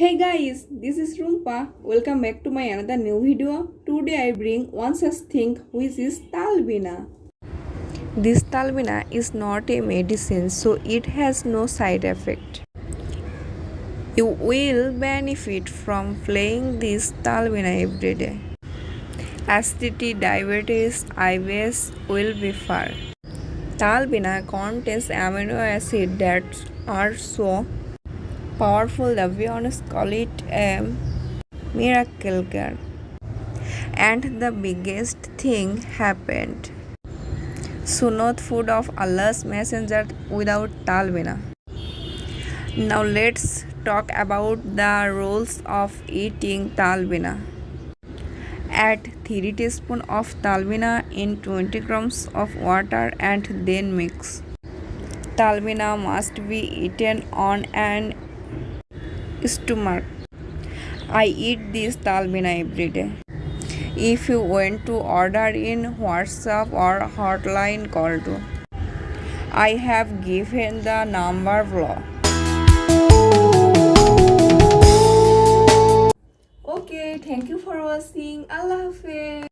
Hey guys, this is Rumpa. Welcome back to my another new video. Today I bring one such thing which is talbina. This talbina is not a medicine, so it has no side effect. You will benefit from playing this talbina every day. Acidity, diabetes, IBS will be far. Talbina contains amino acids that are so powerful that we honestly call it a miracle girl. And the biggest thing happened. Sunat food of Allah's messenger without talbina. Now let's talk about the rules of eating talbina. Add 3 teaspoons of talbina in 20 grams of water and then mix. Talbina must be eaten on an stomach. I eat this talbina every day. If you want to order in WhatsApp or hotline, call to. I have given the number below. Okay, thank you for watching. Allah Hafiz.